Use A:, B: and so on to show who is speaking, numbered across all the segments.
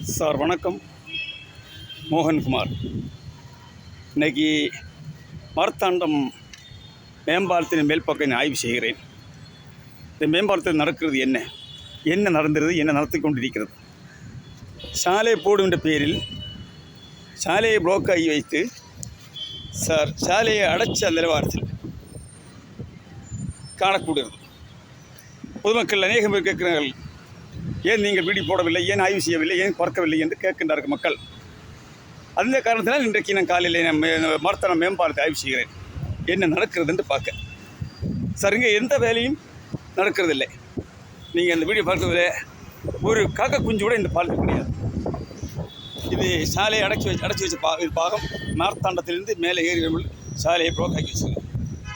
A: Sir வணக்கம். மோகன்குமார். இன்றைக்கி மார்த்தாண்டம் மேம்பாலத்தின் மேல் பக்கம் ஆய்வு செய்கிறேன். இந்த மேம்பாலத்தில் நடக்கிறது என்ன நடந்தது, என்ன நடத்தி கொண்டிருக்கிறது? சாலை போடுகின்ற பேரில் சாலையை பிளாக் ஆகி வைத்து சார் சாலையை அடைச்ச நிலவரத்தில் காணக்கூடியது. பொதுமக்கள் அநேகம் பேர் கேட்கிறார்கள், ஏன் நீங்கள் வீடு போடவில்லை, ஏன் ஆய்வு செய்யவில்லை, ஏன் பார்க்கவில்லை என்று கேட்கின்றார்கள் மக்கள். அந்த காரணத்தினால் இன்றைக்கு நான் காலையில் மார்த்தாண்டம் மேம்பாலத்தை ஆய்வு செய்கிறேன். என்ன நடக்கிறது என்று பார்க்க. சார், இங்கே எந்த வேலையும் நடக்கிறதில்லை. நீங்கள் அந்த வீடியோ பார்க்கறதில்ல, ஒரு காக்கா குஞ்சு கூட இந்த பாலத்தில் கிடையாது. இது சாலையை அடைச்சி வச்ச இது பாகம் மார்த்தாண்டத்திலிருந்து மேலே ஏறி சாலையை ப்ளோக் ஆக்கி வச்சுருங்க.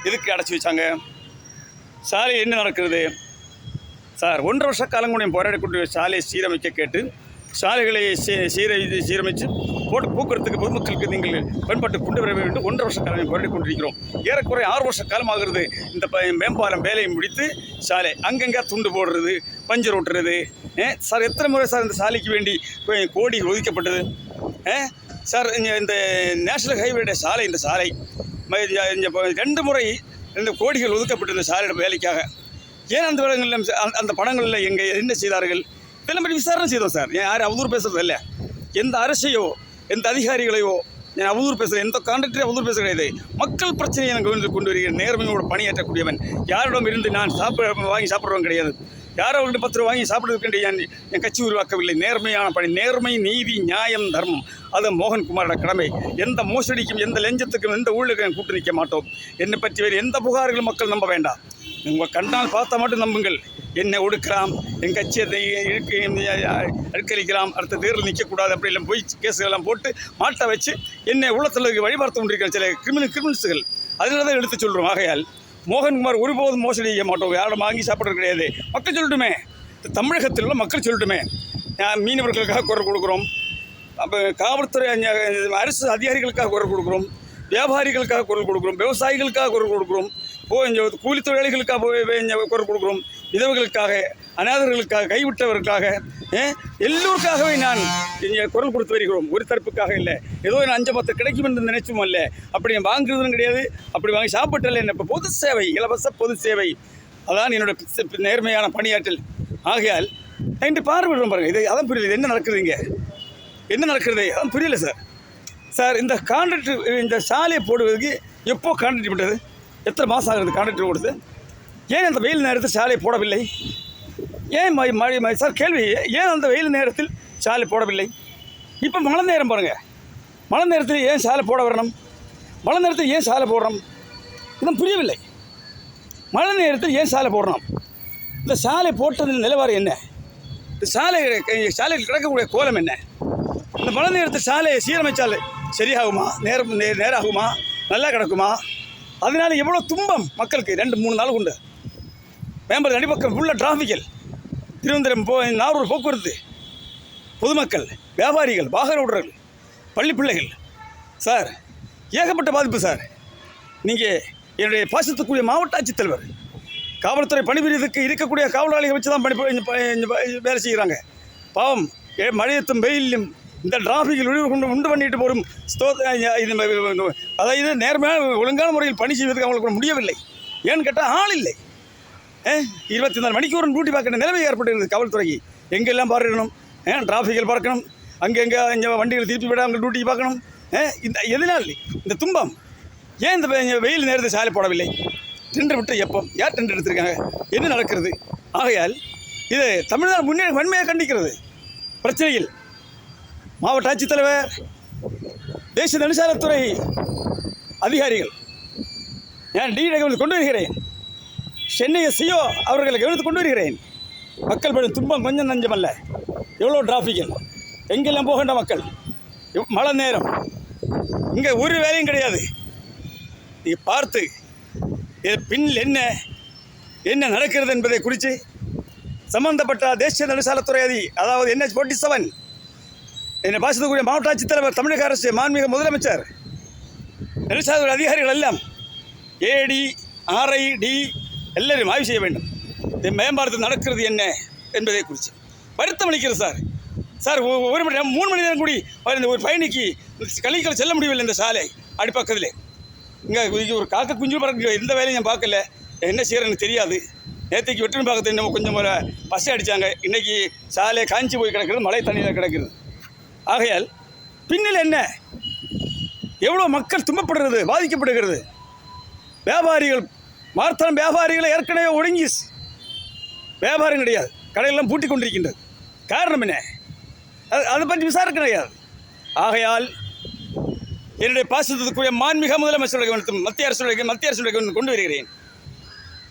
A: எதுக்கு அடைச்சி வச்சாங்க? சாலை என்ன நடக்கிறது சார்? 1.5 வருஷ காலம் கூட போராடக்கூடிய சாலையை சீரமைக்க கேட்டு சாலைகளை சீரமைத்து போக்குவரத்துக்கு பொதுமக்களுக்கு நீங்கள் பயன்பாட்டு கொண்டு வர வேண்டும். 1.5 வருஷ காலம் போராடி கொண்டிருக்கிறோம். ஏறக்குறைய 6 வருஷ காலமாகிறது இந்த மேம்பாலம் வேலையை முடித்து சாலை அங்கங்கே துண்டு போடுறது, பஞ்சர் ஓட்டுறது. சார், எத்தனை முறை சார் இந்த சாலைக்கு வேண்டி கோடி ஒதுக்கப்பட்டது? சார், இந்த நேஷனல் ஹைவேடைய சாலை, இந்த சாலை 2 முறை இந்த கோடிகள் ஒதுக்கப்பட்டது இந்த சாலையோட வேலைக்காக. ஏன் அந்த படங்களில் என்ன செய்தார்கள்? இதெல்லாம் பற்றி விசாரணை செய்தோம் சார். யாரும் அவதூறு பேசுறது இல்லை. எந்த அரசையோ எந்த அதிகாரிகளையோ நான் அவதூறு பேசுகிறேன், எந்த கான்ட்ராக்டரையும் அவதூறு பேச கிடையாது. மக்கள் பிரச்சனையை நான் கொண்டு வருகிறேன். நேர்மையோடு பணியாற்றக்கூடியவன். யாரிடம் இருந்து நான் வாங்கி சாப்பிட்றவன் கிடையாது. யாரோ 10 ரூபா வாங்கி சாப்பிட்றதுக்கு என் கட்சி உருவாக்கவில்லை. நேர்மையான பணி, நேர்மை, நீதி, நியாயம், தர்மம், அது மோகன்குமாரோட கடமை. எந்த மோசடிக்கும், எந்த லஞ்சத்துக்கும், எந்த ஊழலுக்கும் கூட்டு நிற்க மாட்டோம். என்னை பற்றி வேறு எந்த புகார்களும் மக்கள் நம்ப வேண்டாம். உங்கள் கண்ணால் பார்த்தா மட்டும் நம்புங்கள். என்னை ஒடுக்கலாம், என் கட்சியை அழுக்களிக்கலாம், அடுத்த தேர்தல் நிற்கக்கூடாது, அப்படி எல்லாம் போய் கேஸுகளெல்லாம் போட்டு மாட்ட வச்சு என்னை உள்ளத்தில் வழிபார்த்து கொண்டிருக்கிற சில கிரிமினல்ஸுகள். அதனால தான் எடுத்து சொல்கிறோம். ஆகையால் மோகன்குமார் ஒருபோதும் மோசடி செய்ய மாட்டோம். யாரும் வாங்கி சாப்பிட்றது கிடையாது. மக்கள் சொல்லட்டுமே, தமிழகத்தில் உள்ள மக்கள் சொல்லட்டுமே. மீனவர்களுக்காக குரல் கொடுக்குறோம், அப்போ காவல்துறை அரசு அதிகாரிகளுக்காக குரல் கொடுக்குறோம், வியாபாரிகளுக்காக குரல் கொடுக்குறோம், விவசாயிகளுக்காக குரல் கொடுக்குறோம், கூலி தொழிலாளிகளுக்காக குரல் கொடுக்குறோம், விதவைகளுக்காக, அநாதர்களுக்காக, கைவிட்டவர்களுக்காக, எல்லோருக்காகவே நான் குரல் கொடுத்து வருகிறோம். ஒரு தரப்புக்காக இல்லை. ஏதோ நான் 5-10 கிடைக்கும் என்று நினைச்சும் அல்ல. அப்படி வாங்குறதும் கிடையாது, அப்படி வாங்கி சாப்பிட்டல. என்ன இப்போ பொது சேவை, இலவச பொது சேவை, அதான் என்னோட நேர்மையான பணியாற்றல். ஆகையால் இன்று பார்வையிடும் பாருங்கள். இது அதான் புரியல. என்ன நடக்குது இங்கே, என்ன நடக்கிறது அதான் புரியல சார். சார், இந்த கான்ட்ராக்டர் இந்த சாலையை போடுவதற்கு எப்போ கான்ட்ராக்ட் பண்ணுறது? எத்தனை மாதம் ஆகுது கான்ட்ராக்டர் கொடுத்து? ஏன் அந்த வெயில் நேரத்தில் சாலை போடவில்லை? ஏன் மழை சார் கேள்வி, ஏன் அந்த வெயில் நேரத்தில் சாலை போடவில்லை? இப்போ மழை நேரம் பாருங்கள். மழை நேரத்தில் ஏன் சாலை போட வரணும்? மழை நேரத்தில் ஏன் சாலை போடுறோம்? இன்னும் புரியவில்லை. மழை நேரத்தில் ஏன் சாலை போடுறோம்? இந்த சாலை போட்டதில் நிலவரம் என்ன? இந்த சாலையில் கிடக்கக்கூடிய கோலம் என்ன? இந்த மழை நேரத்தில் சாலையை சீரமைச்சால் சரியாகுமா? நேராகுமா? நல்லா கிடக்குமா? அதனால் எவ்வளோ துன்பம் மக்களுக்கு. 2-3 நாள் உண்டு. மேம்பாலம் அடிப்பக்கம் உள்ள டிராஃபிக்கல், திருவனந்தபுரம் நாகூர் போக்குவரத்து, பொதுமக்கள், வியாபாரிகள், வாகன ஓட்டுநர்கள், பள்ளி பிள்ளைகள். சார், ஏகப்பட்ட பாதிப்பு சார். நீங்கள் என்னுடைய பாசத்துக்குரிய மாவட்ட ஆட்சித்தலைவர், காவல்துறை பணிபுரியதுக்கு இருக்கக்கூடிய காவலாளிகளை வச்சு தான் வேலை செய்கிறாங்க. பாவம், மழையத்தும் வெயிலும் இந்த டிராஃபிக்கில் உண்டு பண்ணிட்டு போகும். அதாவது நேர்மையான ஒழுங்கான முறையில் பணி செய்வதற்கு அவங்களுக்கு முடியவில்லை. ஏன்னு கேட்டால் ஆள் இல்லை. 24 மணிக்கு ஒரு டியூட்டி பார்க்குற நிலைமை ஏற்பட்டுருக்குது காவல்துறைக்கு. எங்கெல்லாம் பார்க்கணும், டிராஃபிக்கில் பார்க்கணும், அங்கங்கே வண்டிகள் திருப்பி விட அவங்க டியூட்டி பார்க்கணும். எதனால் இந்த துன்பம்? ஏன் இந்த வெயில் நேரத்தில் சாலை போடவில்லை? டெண்டர் விட்டு எப்போ? யார் டெண்டர் எடுத்திருக்காங்க? என்ன நடக்கிறது? ஆகையால் இது தமிழ்நாடு வன்மையாக கண்டிக்கிறது. பிரச்சனையில் மாவட்ட ஆட்சித்தலைவர், தேசிய நெடுஞ்சாலைத்துறை அதிகாரிகள், நான் கவனத்துக்கு கொண்டு வருகிறேன். சென்னை சிஓ அவர்களை கவனத்துக்கு கொண்டு வருகிறேன். மக்கள் படும் துன்பம் கொஞ்சம் நஞ்சமல்ல. எவ்வளோ டிராஃபிக்கல், எங்கெல்லாம் போகின்ற மக்கள். மழை நேரம், இங்கே ஒரு வேலையும் கிடையாது. நீங்கள் பார்த்து பின்னில் என்ன நடக்கிறது என்பதை குறித்து சம்பந்தப்பட்ட தேசிய நெடுஞ்சாலைத்துறை அதாவது NH-47 என்னை பாசத்துக்குரிய மாவட்ட ஆட்சித்தலைவர், தமிழக அரசு, மாண்புமிகு முதலமைச்சர், நெடுஞ்சாலை அதிகாரிகள் எல்லாம் AD, RID எல்லாரும் ஆய்வு செய்ய வேண்டும். இந்த மேம்பாலத்தில் நடக்கிறது என்ன என்பதை குறித்து வருத்தம் அளிக்கிறது சார். சார் 1 மணி நேரம் 3 மணி நேரம் கூடி இந்த ஒரு பயணிக்கு கழிக்கல் செல்ல முடியவில்லை. இந்த சாலை அடிப்பக்கத்தில் இங்கே ஒரு காக்க குஞ்சு பறக்க எந்த வேலையும் நான் பார்க்கல. என்ன செய்கிறேன்னு தெரியாது. நேற்றுக்கு வெற்றின் பார்க்கறது நம்ம கொஞ்சம் பசை அடித்தாங்க. இன்றைக்கி சாலை காஞ்சி போய் கிடக்கிறது, மழை தண்ணியில் கிடக்கிறது. ஆகையால் பின்னில் என்ன எவ்வளோ மக்கள் துன்பப்படுறது, பாதிக்கப்படுகிறது. வியாபாரிகள் மார்த்தனம் வியாபாரிகளை ஏற்கனவே ஒடுங்கி வியாபாரம் கிடையாது, கடையெல்லாம் பூட்டி கொண்டிருக்கின்றது. காரணம் என்ன? அதை பற்றி விசாரணை கிடையாது. ஆகையால் என்னுடைய பாசத்துக்குரிய மாண்புமிகு முதலமைச்சருடைய மத்திய அரசுடைய கொண்டு வருகிறேன்.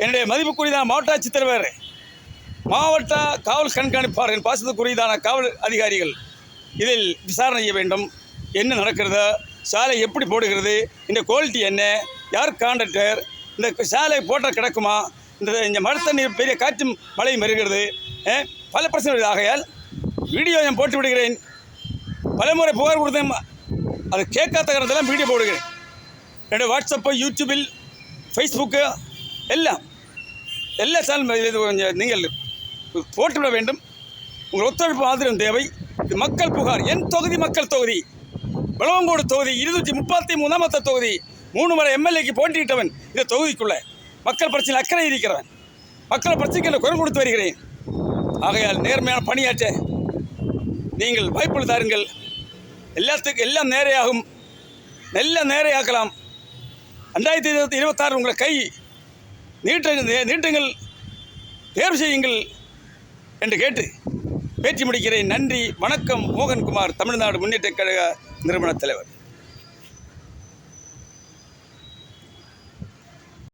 A: என்னுடைய மதிப்புக்குரியதான மாவட்ட ஆட்சித்தலைவர், மாவட்ட காவல் கண்காணிப்பாளர்கள், பாசத்துக்குரியதான காவல் அதிகாரிகள் இதில் விசாரணை செய்ய வேண்டும். என்ன நடக்கிறதா, சாலை எப்படி போடுகிறது, இந்த குவாலிட்டி என்ன, யார் கான்ட்ராக்டர், இந்த சாலை போட்ட கிடக்குமா, இந்த மழை தண்ணீர் பெரிய காற்று மழையும் வருகிறது, பல பிரச்சனை. ஆகையால் வீடியோ நான் போட்டு விடுகிறேன். பலமுறை புகார் கொடுத்தேன், அது கேட்காத காரணத்தெல்லாம் வீடியோ போடுகிறேன். என்னுடைய வாட்ஸ்அப்பு, யூடியூபில், ஃபேஸ்புக்கு எல்லா சேனல் நீங்கள் போட்டுவிட வேண்டும். உங்கள் ஒத்துழைப்பு ஆதரவு தேவை. இது மக்கள் புகார். என் தொகுதி மக்கள் தொகுதி, விளவங்கோடு தொகுதி, 233ஆம் தொகுதி, 3 முறை எம்எல்ஏக்கு போட்டியிட்டவன். இந்த தொகுதிக்குள்ளே மக்கள் பிரச்சனை அக்கறை இருக்கிறவன். மக்கள் பிரச்சனைக்கு குரல் கொடுத்து வருகிறேன். ஆகையால் நேர்மையான பணியாற்ற நீங்கள் வாய்ப்புகள் தாருங்கள். எல்லாம் நேரையாகும், எல்லாம் நேரையாக்கலாம். 2026 உங்களை கை நீட்டுங்கள், தேர்வு செய்யுங்கள் என்று கேட்டு பேச்சு முடிக்கிறேன். நன்றி, வணக்கம். மோகன்குமார், தமிழ்நாடு முன்னேற்றக் கழக நிறுவனத் தலைவர்.